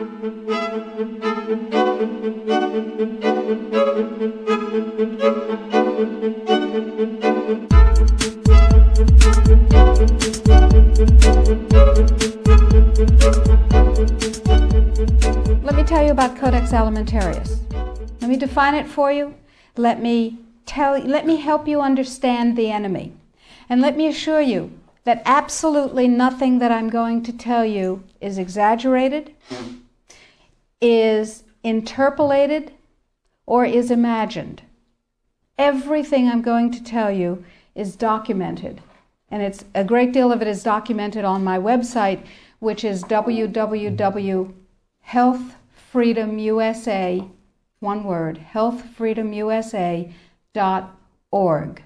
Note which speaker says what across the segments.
Speaker 1: Let me tell you about Codex Alimentarius. Let me define it for you. Let me help you understand the enemy. And let me assure you that absolutely nothing that I'm going to tell you is exaggerated, is interpolated, or is imagined. Everything I'm going to tell you is documented. And a great deal of it is documented on my website, which is www.healthfreedomusa, one word, healthfreedomusa.org.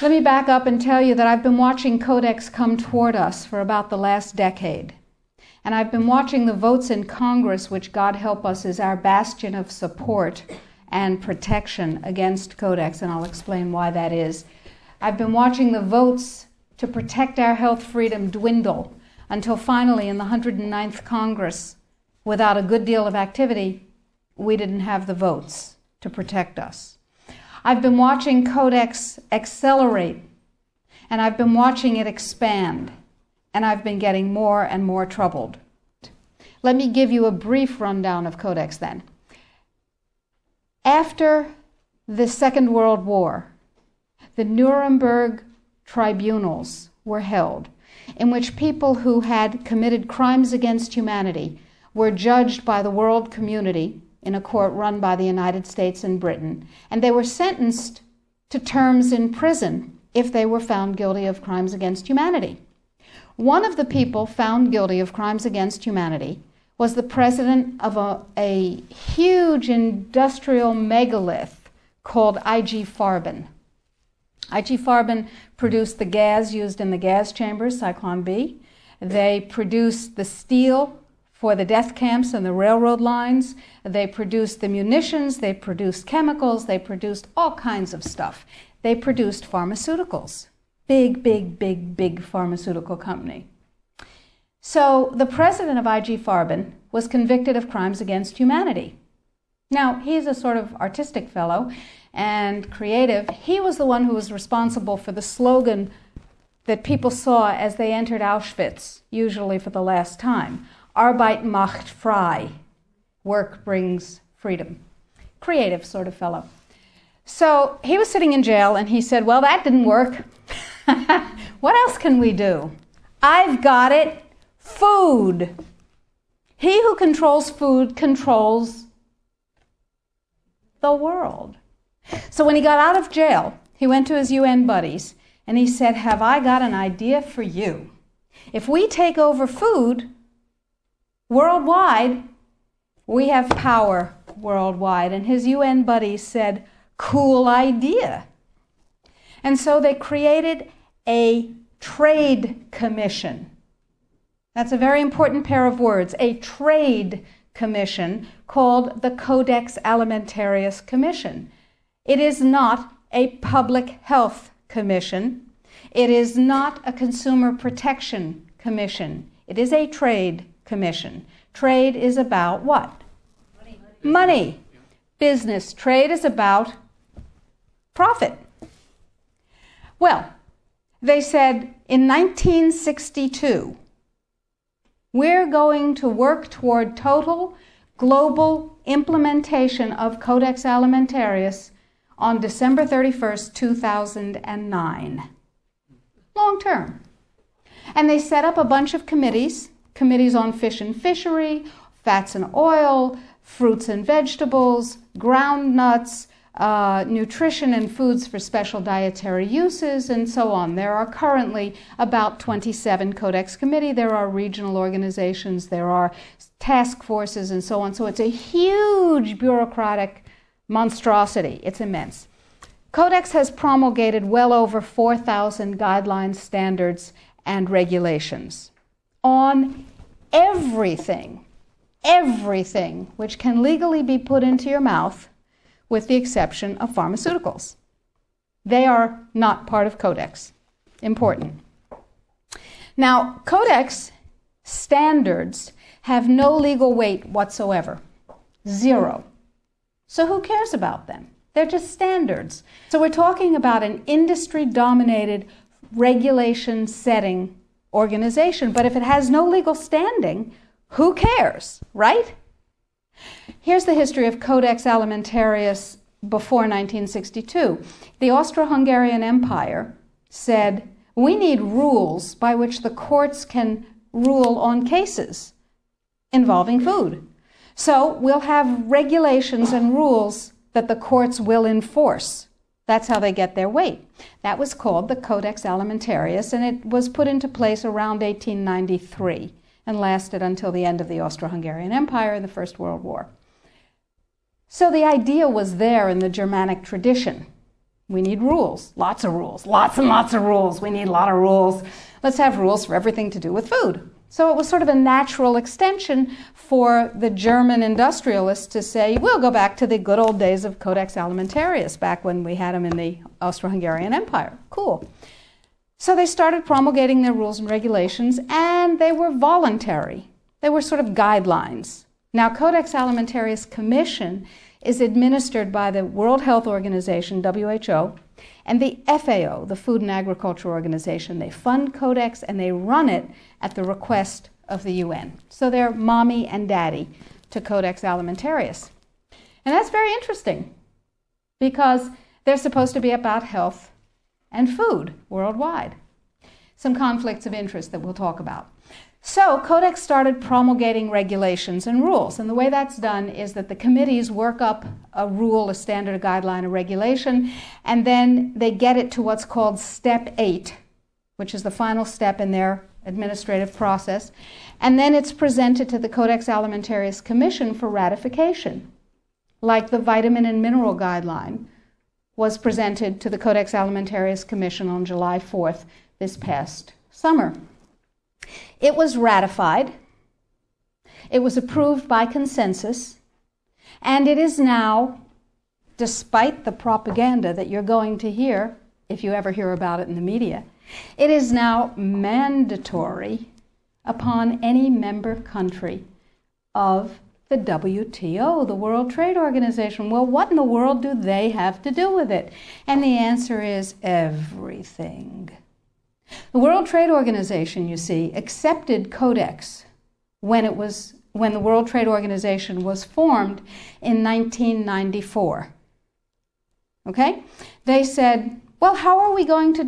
Speaker 1: Let me back up and tell you that I've been watching Codex come toward us for about the last decade. And I've been watching the votes in Congress, which, God help us, is our bastion of support and protection against Codex, and I'll explain why that is. I've been watching the votes to protect our health freedom dwindle until finally in the 109th Congress, without a good deal of activity, we didn't have the votes to protect us. I've been watching Codex accelerate, and I've been watching it expand, and I've been getting more and more troubled. Let me give you a brief rundown of Codex then. After the Second World War, the Nuremberg tribunals were held, in which people who had committed crimes against humanity were judged by the world community in a court run by the United States and Britain, and they were sentenced to terms in prison if they were found guilty of crimes against humanity. One of the people found guilty of crimes against humanity was the president of a huge industrial megalith called IG Farben. IG Farben produced the gas used in the gas chambers, Cyclone B. They produced the steel for the death camps and the railroad lines. They produced the munitions, they produced chemicals, they produced all kinds of stuff. They produced pharmaceuticals. Big pharmaceutical company. So the president of IG Farben was convicted of crimes against humanity. Now, he's a sort of artistic fellow and creative. He was the one who was responsible for the slogan that people saw as they entered Auschwitz, usually for the last time. Arbeit macht frei. Work brings freedom. Creative sort of fellow. So he was sitting in jail and he said, well, that didn't work. What else can we do? I've got it. Food. He who controls food controls the world. So when he got out of jail, he went to his UN buddies and he said, have I got an idea for you? If we take over food worldwide, we have power worldwide. And his UN buddies said, cool idea. And so they created a trade commission. That's a very important pair of words, a trade commission called the Codex Alimentarius Commission. It is not a public health commission. It is not a consumer protection commission. It is a trade commission. Trade is about what? Money. Business. Trade is about profit. Well, they said in 1962, we're going to work toward total global implementation of Codex Alimentarius on December 31st, 2009. Long term. And they set up a bunch of committees on fish and fishery, fats and oil, fruits and vegetables, ground nuts, nutrition and foods for special dietary uses, and so on. There are currently about 27 Codex committee. There are regional organizations. There are task forces and so on. So it's a huge bureaucratic monstrosity. It's immense. Codex has promulgated well over 4,000 guidelines, standards, and regulations on everything which can legally be put into your mouth, with the exception of pharmaceuticals. They are not part of Codex. Important. Now, Codex standards have no legal weight whatsoever. Zero. So who cares about them? They're just standards. So we're talking about an industry-dominated, regulation-setting organization. But if it has no legal standing, who cares, right? Here's the history of Codex Alimentarius before 1962. The Austro-Hungarian Empire said, we need rules by which the courts can rule on cases involving food. So we'll have regulations and rules that the courts will enforce. That's how they get their weight. That was called the Codex Alimentarius, and it was put into place around 1893 and lasted until the end of the Austro-Hungarian Empire in the First World War. So the idea was there in the Germanic tradition. We need rules, lots of rules, lots and lots of rules. We need a lot of rules. Let's have rules for everything to do with food. So it was sort of a natural extension for the German industrialists to say, we'll go back to the good old days of Codex Alimentarius, back when we had them in the Austro-Hungarian Empire. Cool. So they started promulgating their rules and regulations, and they were voluntary. They were sort of guidelines. Now, Codex Alimentarius Commission is administered by the World Health Organization, WHO, and the FAO, the Food and Agriculture Organization. They fund Codex and they run it at the request of the UN. So they're mommy and daddy to Codex Alimentarius. And that's very interesting because they're supposed to be about health and food worldwide. Some conflicts of interest that we'll talk about. So Codex started promulgating regulations and rules. And the way that's done is that the committees work up a rule, a standard, a guideline, a regulation, and then they get it to what's called Step 8, which is the final step in their administrative process. And then it's presented to the Codex Alimentarius Commission for ratification, like the vitamin and mineral guideline was presented to the Codex Alimentarius Commission on July 4th this past summer. It was ratified, it was approved by consensus, and it is now, despite the propaganda that you're going to hear, if you ever hear about it in the media, it is now mandatory upon any member country of the WTO, the World Trade Organization. Well, what in the world do they have to do with it? And the answer is everything. The World Trade Organization, you see, accepted Codex when the World Trade Organization was formed in 1994. Okay? They said, well, how are we going to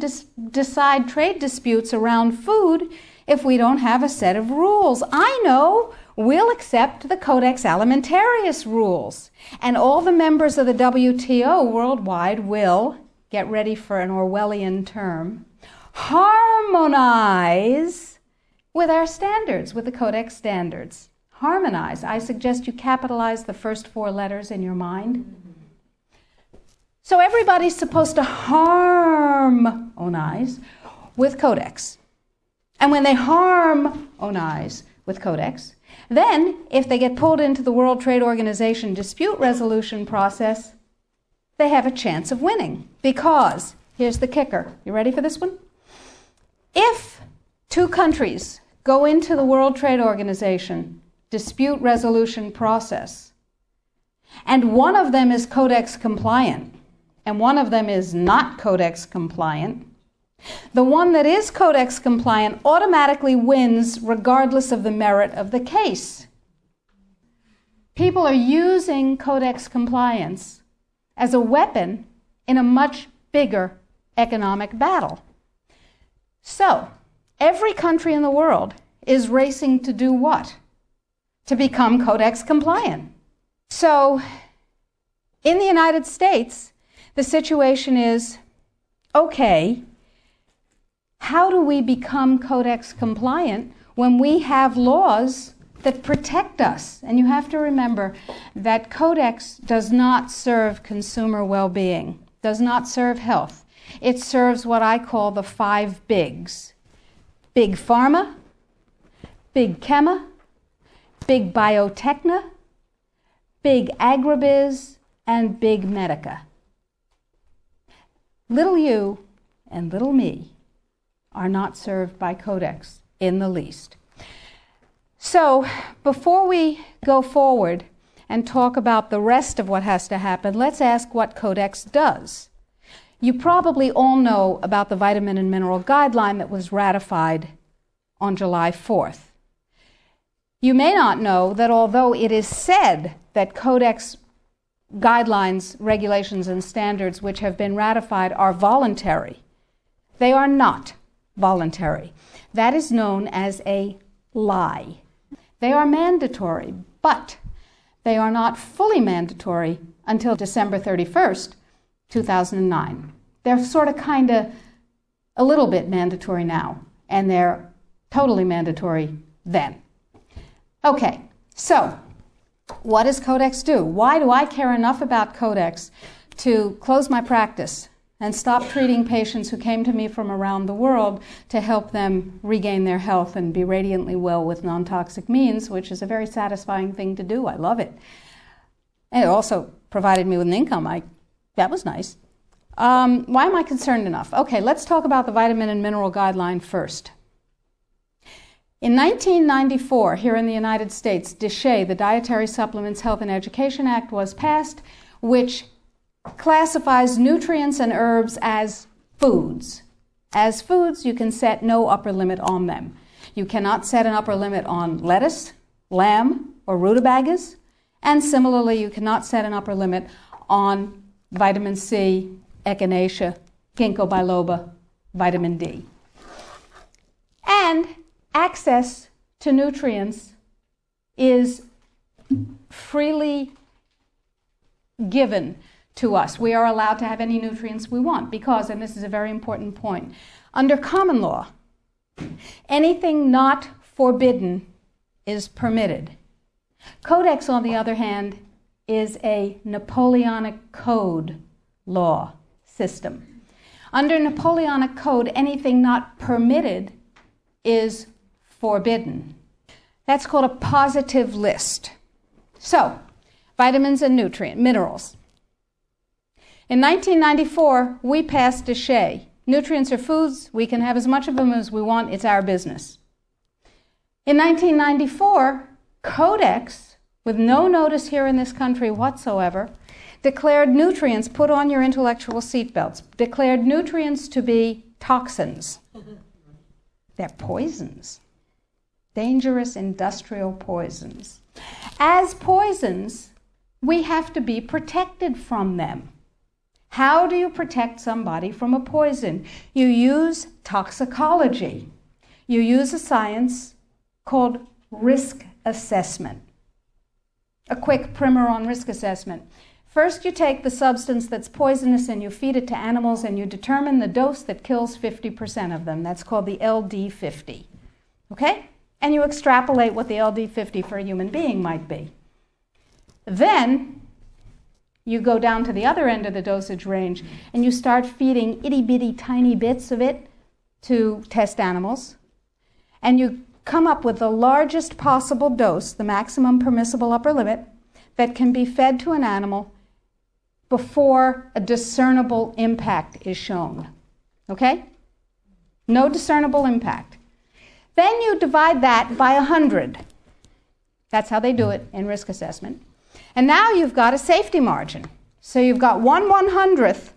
Speaker 1: decide trade disputes around food if we don't have a set of rules? I know. We'll accept the Codex Alimentarius rules. And all the members of the WTO worldwide will, get ready for an Orwellian term, harmonize with our standards, with the Codex standards. Harmonize. I suggest you capitalize the first 4 letters in your mind. So everybody's supposed to harmonize with Codex. And when they harmonize with Codex, then if they get pulled into the World Trade Organization dispute resolution process, they have a chance of winning. Because, here's the kicker. You ready for this one? If 2 countries go into the World Trade Organization dispute resolution process, and one of them is Codex compliant, and one of them is not Codex compliant, the one that is Codex compliant automatically wins regardless of the merit of the case. People are using Codex compliance as a weapon in a much bigger economic battle. So, every country in the world is racing to do what? To become Codex compliant. So, in the United States, the situation is, okay, how do we become Codex compliant when we have laws that protect us? And you have to remember that Codex does not serve consumer well-being, does not serve health. It serves what I call the 5 bigs. Big pharma, big chema, big biotechna, big agribiz, and big medica. Little you and little me are not served by Codex in the least. So before we go forward and talk about the rest of what has to happen, let's ask what Codex does. You probably all know about the vitamin and mineral guideline that was ratified on July 4th. You may not know that although it is said that Codex guidelines, regulations, and standards which have been ratified are voluntary, they are not voluntary. That is known as a lie. They are mandatory, but they are not fully mandatory until December 31st, 2009. They're sort of kind of a little bit mandatory now, and they're totally mandatory then. Okay, so what does Codex do? Why do I care enough about Codex to close my practice and stop treating patients who came to me from around the world to help them regain their health and be radiantly well with non-toxic means, which is a very satisfying thing to do. I love it. And it also provided me with an income. That was nice. Why am I concerned enough? Okay, let's talk about the vitamin and mineral guideline first. In 1994, here in the United States, DSHEA, the Dietary Supplements, Health and Education Act, was passed, which classifies nutrients and herbs as foods. As foods, you can set no upper limit on them. You cannot set an upper limit on lettuce, lamb, or rutabagas, and similarly, you cannot set an upper limit on vitamin C, echinacea, ginkgo biloba, vitamin D. And access to nutrients is freely given to us. We are allowed to have any nutrients we want because, and this is a very important point, under common law, anything not forbidden is permitted. Codex, on the other hand, is a Napoleonic Code law system. Under Napoleonic Code, anything not permitted is forbidden. That's called a positive list. So, vitamins and minerals. In 1994, we passed DSHEA. Nutrients are foods. We can have as much of them as we want. It's our business. In 1994, Codex, with no notice here in this country whatsoever, declared nutrients, put on your intellectual seatbelts, declared nutrients to be toxins. They're poisons. Dangerous industrial poisons. As poisons, we have to be protected from them. How do you protect somebody from a poison? You use toxicology. You use a science called risk assessment. A quick primer on risk assessment. First, you take the substance that's poisonous and you feed it to animals and you determine the dose that kills 50% of them. That's called the LD50. Okay? And you extrapolate what the LD50 for a human being might be. Then, you go down to the other end of the dosage range and you start feeding itty-bitty tiny bits of it to test animals. And you come up with the largest possible dose, the maximum permissible upper limit, that can be fed to an animal before a discernible impact is shown. Okay? No discernible impact. Then you divide that by 100. That's how they do it in risk assessment. And now you've got a safety margin. So you've got 1/100th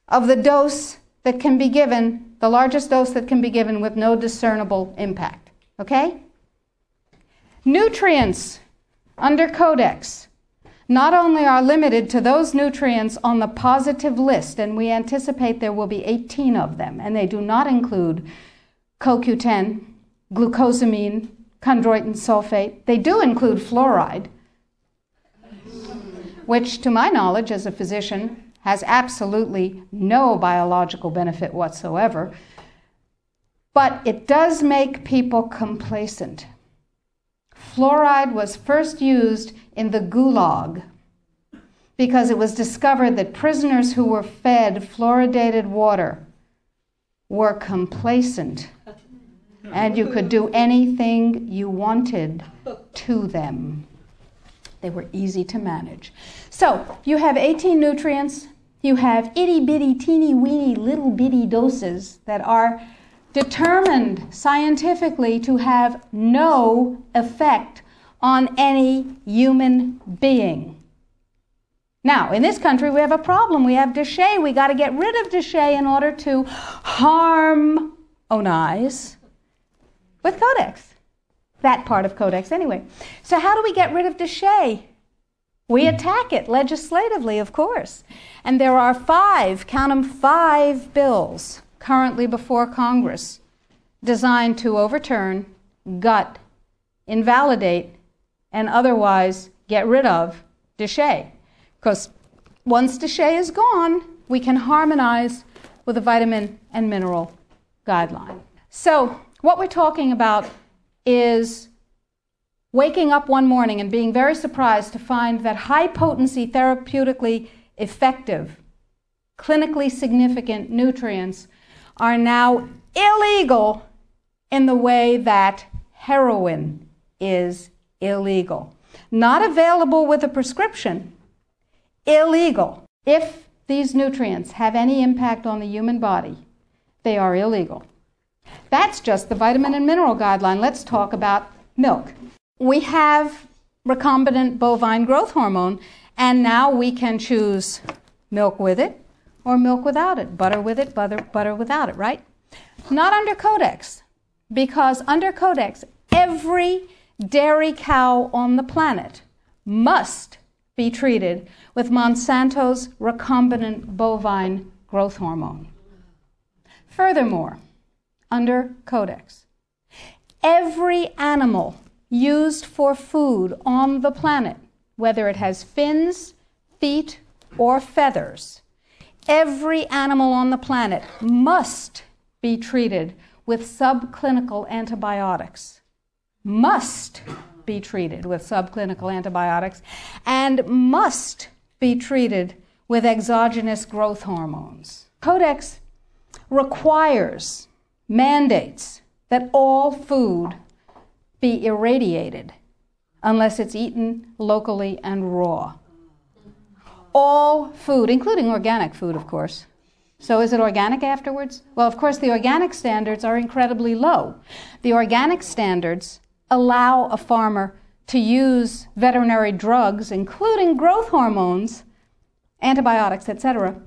Speaker 1: of the dose that can be given, the largest dose that can be given with no discernible impact. Okay? Nutrients under Codex not only are limited to those nutrients on the positive list, and we anticipate there will be 18 of them, and they do not include CoQ10, glucosamine, chondroitin sulfate. They do include fluoride, which, to my knowledge as a physician, has absolutely no biological benefit whatsoever. But it does make people complacent. Fluoride was first used in the Gulag because it was discovered that prisoners who were fed fluoridated water were complacent and you could do anything you wanted to them. They were easy to manage. So you have 18 nutrients. You have itty-bitty, teeny-weeny, little-bitty doses that are determined scientifically to have no effect on any human being. Now, in this country, we have a problem. We have déchets. We got to get rid of déchets in order to harmonize with Codex. That part of Codex, anyway. So how do we get rid of déchets? We attack it legislatively, of course. And there are 5, count them, 5 bills currently before Congress designed to overturn, gut, invalidate, and otherwise get rid of déchets. Because once déchet is gone, we can harmonize with a vitamin and mineral guideline. So what we're talking about is waking up one morning and being very surprised to find that high-potency, therapeutically effective, clinically significant nutrients are now illegal in the way that heroin is illegal. Not available with a prescription. Illegal. If these nutrients have any impact on the human body, they are illegal. That's just the vitamin and mineral guideline. Let's talk about milk. We have recombinant bovine growth hormone, and now we can choose milk with it or milk without it, butter with it, butter without it, right? Not under Codex, because under Codex, every dairy cow on the planet must be treated with Monsanto's recombinant bovine growth hormone. Furthermore, under Codex, every animal used for food on the planet, whether it has fins, feet, or feathers, every animal on the planet must be treated with subclinical antibiotics. Must be treated with subclinical antibiotics and must be treated with exogenous growth hormones. Codex requires, mandates that all food be irradiated unless it's eaten locally and raw. All food, including organic food, of course. So is it organic afterwards? Well, of course, the organic standards are incredibly low. The organic standards allow a farmer to use veterinary drugs, including growth hormones, antibiotics, etc.,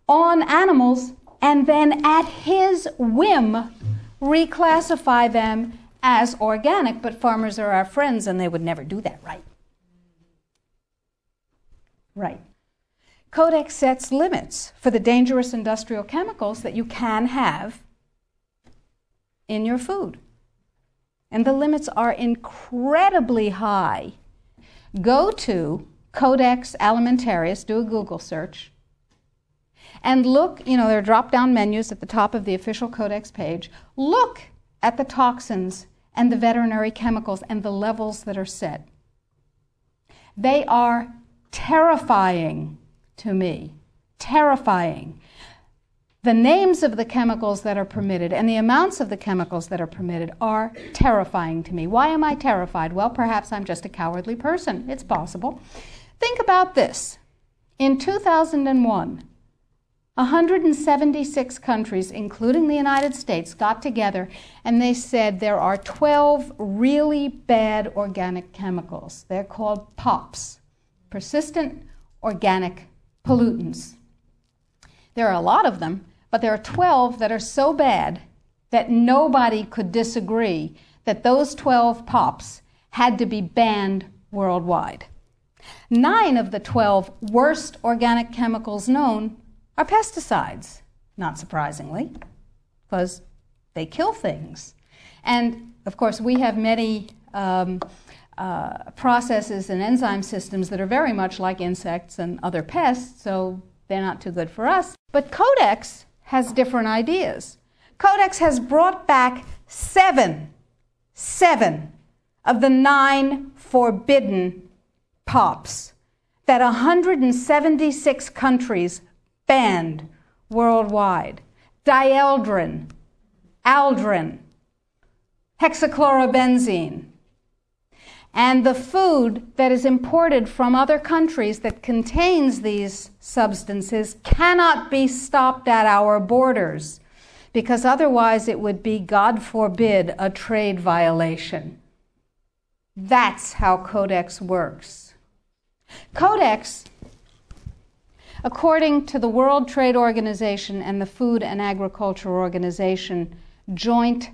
Speaker 1: on animals, and then at his whim reclassify them as organic. But farmers are our friends, and they would never do that, right? Right. Codex sets limits for the dangerous industrial chemicals that you can have in your food. And the limits are incredibly high. Go to Codex Alimentarius, do a Google search, and look, there are drop-down menus at the top of the official Codex page. Look at the toxins and the veterinary chemicals and the levels that are set. They are terrifying to me. Terrifying. The names of the chemicals that are permitted and the amounts of the chemicals that are permitted are terrifying to me. Why am I terrified? Well, perhaps I'm just a cowardly person. It's possible. Think about this. In 2001, 176 countries, including the United States, got together and they said there are 12 really bad organic chemicals. They're called POPs, persistent organic pollutants. There are a lot of them, but there are 12 that are so bad that nobody could disagree that those 12 POPs had to be banned worldwide. 9 of the 12 worst organic chemicals known are pesticides, not surprisingly, because they kill things. And, of course, we have many processes and enzyme systems that are very much like insects and other pests, so they're not too good for us. But Codex has different ideas. Codex has brought back 7 of the 9 forbidden POPs that 176 countries banned worldwide. Dieldrin, aldrin, hexachlorobenzene. And the food that is imported from other countries that contains these substances cannot be stopped at our borders because otherwise it would be, God forbid, a trade violation. That's how Codex works. Codex, according to the World Trade Organization and the Food and Agriculture Organization, joint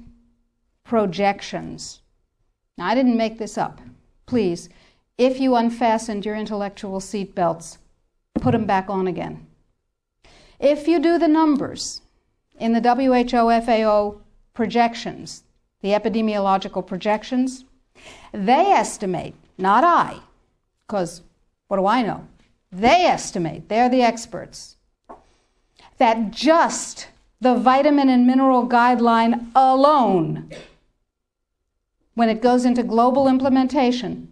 Speaker 1: projections. Now, I didn't make this up. Please, if you unfastened your intellectual seatbelts, put them back on again. If you do the numbers in the WHO-FAO projections, the epidemiological projections, they estimate, not I, because what do I know? They estimate, they're the experts, that just the vitamin and mineral guideline alone, when it goes into global implementation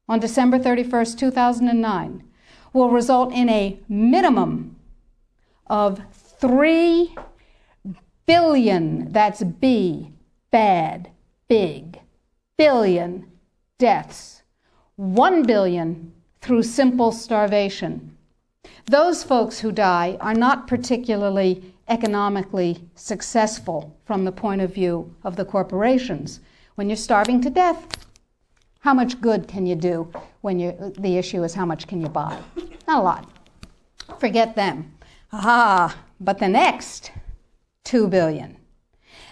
Speaker 1: on December 31st, 2009, will result in a minimum of 3 billion, that's B, bad, big, billion deaths. 1 billion through simple starvation. Those folks who die are not particularly economically successful from the point of view of the corporations. When you're starving to death, how much good can you do when the issue is how much can you buy? Not a lot. Forget them. But the next 2 billion,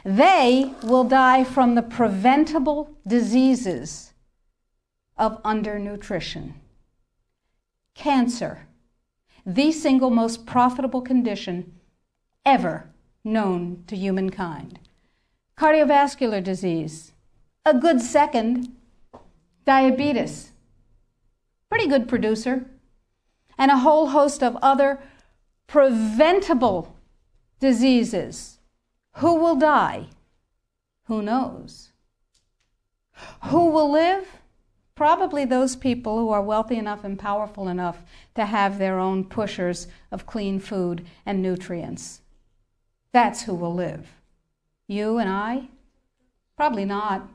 Speaker 1: they will die from the preventable diseases of undernutrition. Cancer, the single most profitable condition ever known to humankind. Cardiovascular disease, a good second. Diabetes, pretty good producer. And a whole host of other preventable diseases. Who will die? Who knows? Who will live? Probably those people who are wealthy enough and powerful enough to have their own pushers of clean food and nutrients. That's who will live. You and I? Probably not.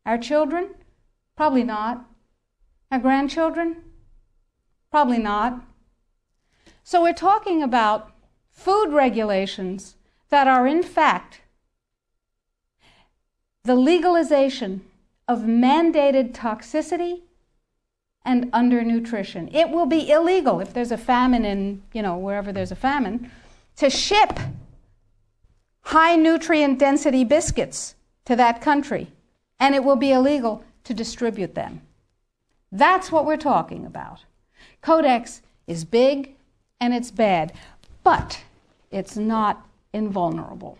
Speaker 1: Our children? Probably not. Our grandchildren? Probably not. So we're talking about food regulations that are in fact the legalization of mandated toxicity and undernutrition. It will be illegal if there's a famine in, wherever there's a famine, to ship high nutrient density biscuits to that country. And it will be illegal to distribute them. That's what we're talking about. Codex is big and it's bad, but it's not invulnerable.